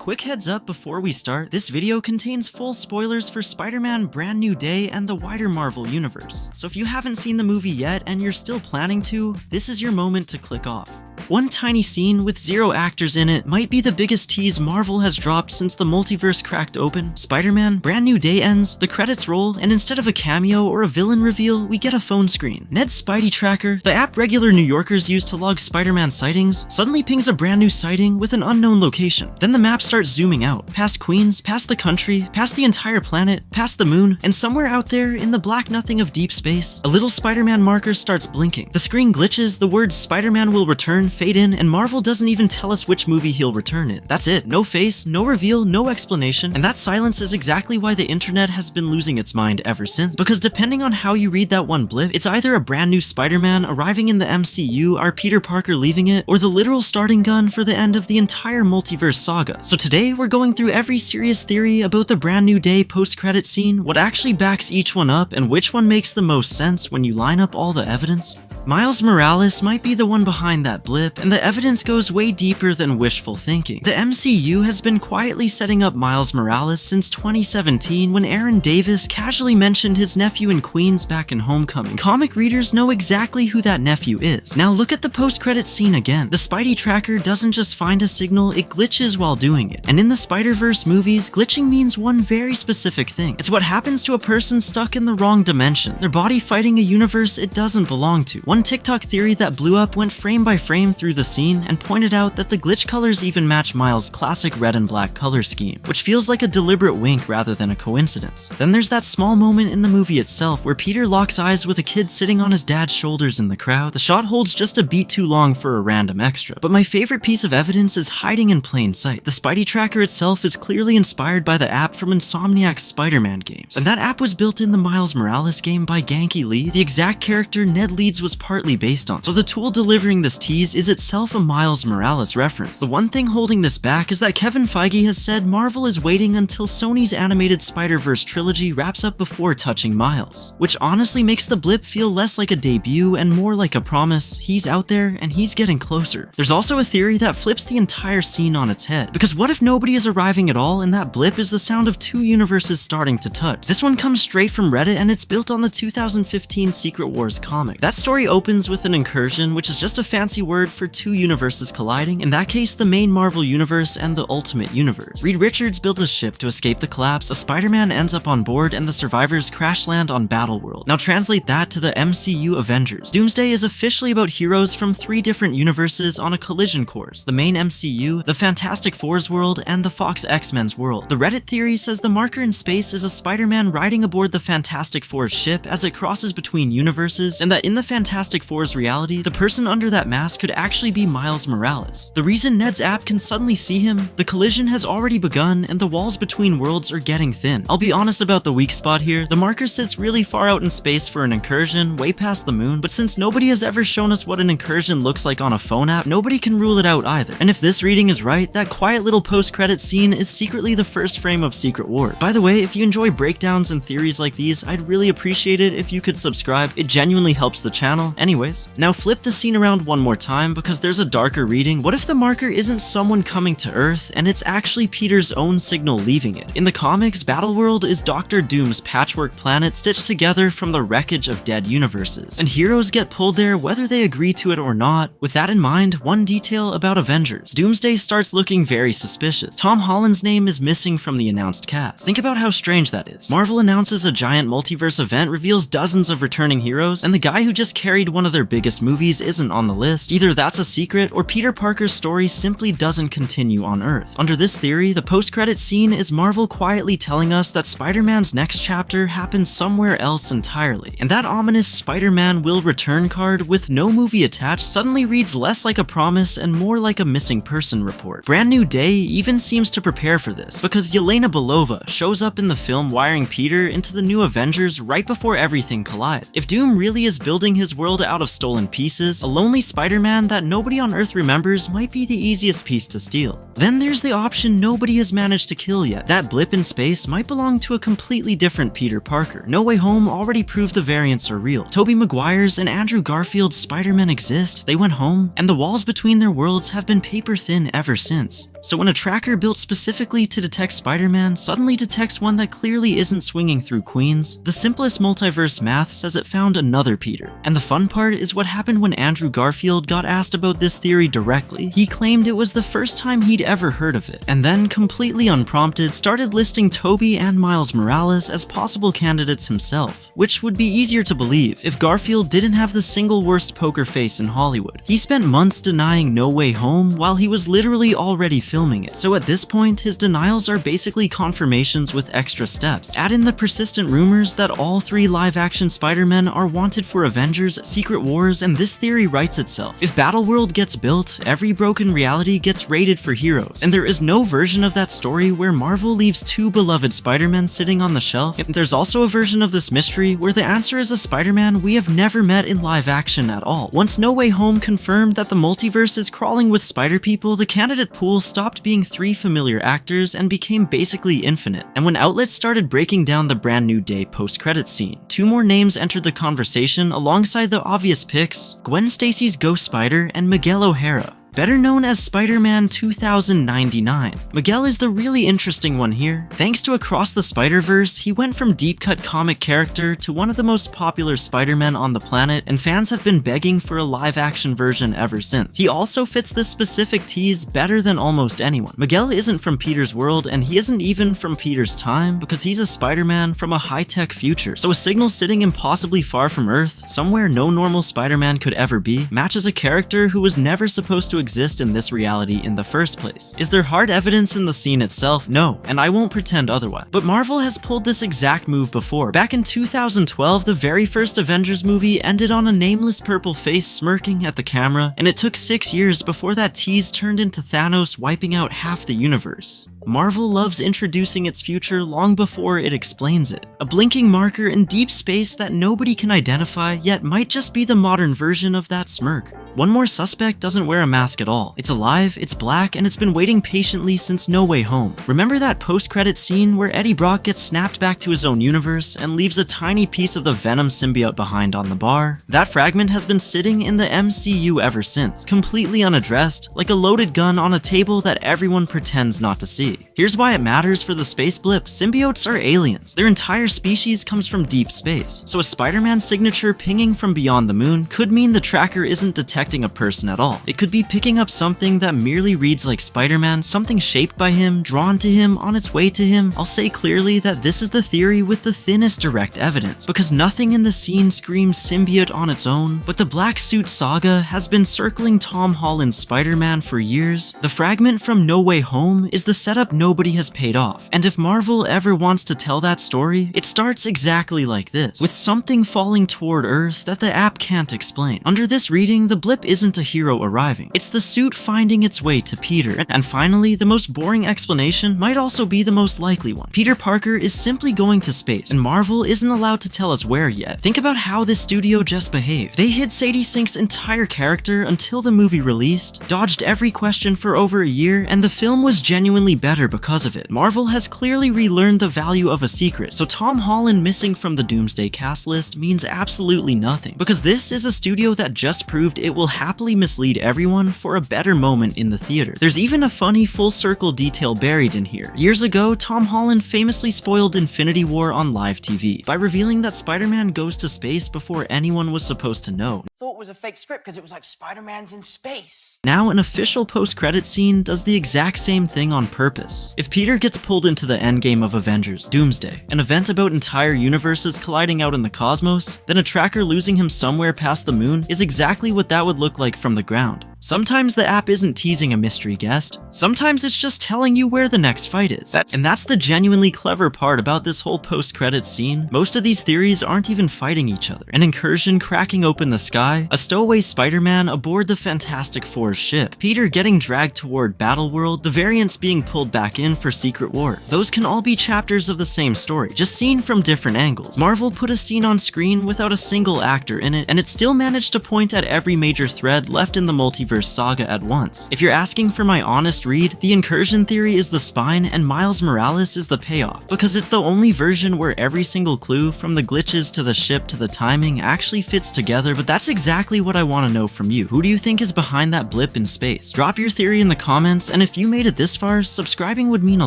Quick heads up before we start, this video contains full spoilers for Spider-Man Brand New Day and the wider Marvel universe. So if you haven't seen the movie yet and you're still planning to, this is your moment to click off. One tiny scene with 0 actors in it might be the biggest tease Marvel has dropped since the multiverse cracked open. Spider-Man Brand New Day ends, the credits roll, and instead of a cameo or a villain reveal, we get a phone screen. Ned's Spidey Tracker, the app regular New Yorkers use to log Spider-Man sightings, suddenly pings a brand new sighting with an unknown location. Then the map starts zooming out, past Queens, past the country, past the entire planet, past the moon, and somewhere out there in the black nothing of deep space, a little Spider-Man marker starts blinking. The screen glitches, the words Spider-Man will return fade in, and Marvel doesn't even tell us which movie he'll return in. That's it. No face, no reveal, no explanation, and that silence is exactly why the internet has been losing its mind ever since. Because depending on how you read that one blip, it's either a brand new Spider-Man arriving in the MCU, our Peter Parker leaving it, or the literal starting gun for the end of the entire Multiverse Saga. So today we're going through every serious theory about the Brand New Day post-credit scene, what actually backs each one up, and which one makes the most sense when you line up all the evidence. Miles Morales might be the one behind that blip, and the evidence goes way deeper than wishful thinking. The MCU has been quietly setting up Miles Morales since 2017 when Aaron Davis casually mentioned his nephew in Queens back in Homecoming. Comic readers know exactly who that nephew is. Now look at the post-credit scene again. The Spidey Tracker doesn't just find a signal, it glitches while doing it. And in the Spider-Verse movies, glitching means one very specific thing. It's what happens to a person stuck in the wrong dimension, their body fighting a universe it doesn't belong to. One TikTok theory that blew up went frame by frame through the scene and pointed out that the glitch colors even match Miles' classic red and black color scheme, which feels like a deliberate wink rather than a coincidence. Then there's that small moment in the movie itself where Peter locks eyes with a kid sitting on his dad's shoulders in the crowd. The shot holds just a beat too long for a random extra, but my favorite piece of evidence is hiding in plain sight. The Spidey Tracker itself is clearly inspired by the app from Insomniac's Spider-Man games, and that app was built in the Miles Morales game by Ganke Lee, the exact character Ned Leeds was partly based on. So the tool delivering this tease is itself a Miles Morales reference. The one thing holding this back is that Kevin Feige has said Marvel is waiting until Sony's animated Spider-Verse trilogy wraps up before touching Miles, which honestly makes the blip feel less like a debut and more like a promise. He's out there and he's getting closer. There's also a theory that flips the entire scene on its head, because what if nobody is arriving at all and that blip is the sound of 2 universes starting to touch? This one comes straight from Reddit and it's built on the 2015 Secret Wars comic. That story opens with an incursion, which is just a fancy word for 2 universes colliding, in that case the main Marvel universe and the Ultimate Universe. Reed Richards builds a ship to escape the collapse, a Spider-Man ends up on board, and the survivors crash land on Battleworld. Now translate that to the MCU Avengers. Doomsday is officially about heroes from 3 different universes on a collision course: the main MCU, the Fantastic Four's world, and the Fox X-Men's world. The Reddit theory says the marker in space is a Spider-Man riding aboard the Fantastic Four's ship as it crosses between universes, and that in the Fantastic Four's reality, the person under that mask could actually be Miles Morales. The reason Ned's app can suddenly see him, the collision has already begun and the walls between worlds are getting thin. I'll be honest about the weak spot here. The marker sits really far out in space for an incursion, way past the moon, but since nobody has ever shown us what an incursion looks like on a phone app, nobody can rule it out either. And if this reading is right, that quiet little post-credit scene is secretly the first frame of Secret Wars. By the way, if you enjoy breakdowns and theories like these, I'd really appreciate it if you could subscribe. It genuinely helps the channel. Anyways, now flip the scene around one more time because there's a darker reading. What if the marker isn't someone coming to Earth and it's actually Peter's own signal leaving it? In the comics, Battleworld is Doctor Doom's patchwork planet stitched together from the wreckage of dead universes, and heroes get pulled there whether they agree to it or not. With that in mind, one detail about Avengers: Doomsday starts looking very suspicious. Tom Holland's name is missing from the announced cast. Think about how strange that is. Marvel announces a giant multiverse event, reveals dozens of returning heroes, and the guy who just carried one of their biggest movies isn't on the list. Either that's a secret, or Peter Parker's story simply doesn't continue on Earth. Under this theory, the post-credit scene is Marvel quietly telling us that Spider-Man's next chapter happens somewhere else entirely, and that ominous Spider-Man will return card with no movie attached suddenly reads less like a promise and more like a missing person report. Brand New Day even seems to prepare for this, because Yelena Belova shows up in the film wiring Peter into the new Avengers right before everything collides. If Doom really is building his world world out of stolen pieces, a lonely Spider-Man that nobody on Earth remembers might be the easiest piece to steal. Then there's the option nobody has managed to kill yet. That blip in space might belong to a completely different Peter Parker. No Way Home already proved the variants are real. Tobey Maguire's and Andrew Garfield's Spider-Man exist, they went home, and the walls between their worlds have been paper thin ever since. So when a tracker built specifically to detect Spider-Man suddenly detects one that clearly isn't swinging through Queens, the simplest multiverse math says it found another Peter. And the fun part is what happened when Andrew Garfield got asked about this theory directly. He claimed it was the first time he'd ever heard of it, and then, completely unprompted, started listing Tobey and Miles Morales as possible candidates himself, which would be easier to believe if Garfield didn't have the single worst poker face in Hollywood. He spent months denying No Way Home while he was literally already filming it, so at this point, his denials are basically confirmations with extra steps. Add in the persistent rumors that all 3 live-action Spider-Men are wanted for Avengers, Secret Wars, and this theory writes itself. If Battleworld gets built, every broken reality gets rated for heroes, and there is no version of that story where Marvel leaves 2 beloved Spider-Men sitting on the shelf. And there's also a version of this mystery where the answer is a Spider-Man we have never met in live action at all. Once No Way Home confirmed that the multiverse is crawling with Spider-People, the candidate pool stopped being 3 familiar actors and became basically infinite. And when outlets started breaking down the Brand New Day post-credits scene, 2 more names entered the conversation alongside the obvious picks: Gwen Stacy's Ghost Spider and Miguel O'Hara, better known as Spider-Man 2099. Miguel is the really interesting one here. Thanks to Across the Spider-Verse, he went from deep-cut comic character to one of the most popular Spider-Men on the planet, and fans have been begging for a live-action version ever since. He also fits this specific tease better than almost anyone. Miguel isn't from Peter's world, and he isn't even from Peter's time, because he's a Spider-Man from a high-tech future. So a signal sitting impossibly far from Earth, somewhere no normal Spider-Man could ever be, matches a character who was never supposed to exist in this reality in the first place. Is there hard evidence in the scene itself? No, and I won't pretend otherwise. But Marvel has pulled this exact move before. Back in 2012, the very first Avengers movie ended on a nameless purple face smirking at the camera, and it took 6 years before that tease turned into Thanos wiping out half the universe. Marvel loves introducing its future long before it explains it. A blinking marker in deep space that nobody can identify, yet might just be the modern version of that smirk. One More Suspect doesn't wear a mask at all. It's alive, it's black, and it's been waiting patiently since No Way Home. Remember that post-credit scene where Eddie Brock gets snapped back to his own universe and leaves a tiny piece of the Venom symbiote behind on the bar? That fragment has been sitting in the MCU ever since, completely unaddressed, like a loaded gun on a table that everyone pretends not to see. Here's why it matters for the space blip. Symbiotes are aliens. Their entire species comes from deep space. So a Spider-Man signature pinging from beyond the moon could mean the tracker isn't detecting a person at all. It could be picking up something that merely reads like Spider-Man, something shaped by him, drawn to him, on its way to him. I'll say clearly that this is the theory with the thinnest direct evidence, because nothing in the scene screams symbiote on its own, but the Black Suit Saga has been circling Tom Holland's Spider-Man for years. The fragment from No Way Home is the setup nobody has paid off, and if Marvel ever wants to tell that story, it starts exactly like this, with something falling toward Earth that the app can't explain. Under this reading, the blip isn't a hero arriving, it's the suit finding its way to Peter. And finally, the most boring explanation might also be the most likely one. Peter Parker is simply going to space, and Marvel isn't allowed to tell us where yet. Think about how this studio just behaved. They hid Sadie Sink's entire character until the movie released, dodged every question for over a year, and the film was genuinely better because of it. Marvel has clearly relearned the value of a secret, so Tom Holland missing from the Doomsday cast list means absolutely nothing, because this is a studio that just proved it will happily mislead everyone for a better moment in the theater. There's even a funny full circle detail buried in here. Years ago, Tom Holland famously spoiled Infinity War on live TV by revealing that Spider-Man goes to space before anyone was supposed to know. Thought it was a fake script because it was like Spider-Man's in space. Now an official post-credit scene does the exact same thing on purpose. If Peter gets pulled into the endgame of Avengers Doomsday, an event about entire universes colliding out in the cosmos, then a tracker losing him somewhere past the moon is exactly what that would look like from the ground. Sometimes the app isn't teasing a mystery guest, sometimes it's just telling you where the next fight is. And that's the genuinely clever part about this whole post-credits scene. Most of these theories aren't even fighting each other. An incursion cracking open the sky, a stowaway Spider-Man aboard the Fantastic Four's ship, Peter getting dragged toward Battleworld, the variants being pulled back in for Secret Wars. Those can all be chapters of the same story, just seen from different angles. Marvel put a scene on screen without a single actor in it, and it still managed to point at every major thread left in the Multiverse Saga at once. If you're asking for my honest read, the incursion theory is the spine and Miles Morales is the payoff, because it's the only version where every single clue, from the glitches to the ship to the timing, actually fits together. But that's exactly what I want to know from you. Who do you think is behind that blip in space? Drop your theory in the comments, and if you made it this far, subscribing would mean a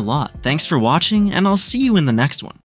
lot. Thanks for watching, and I'll see you in the next one.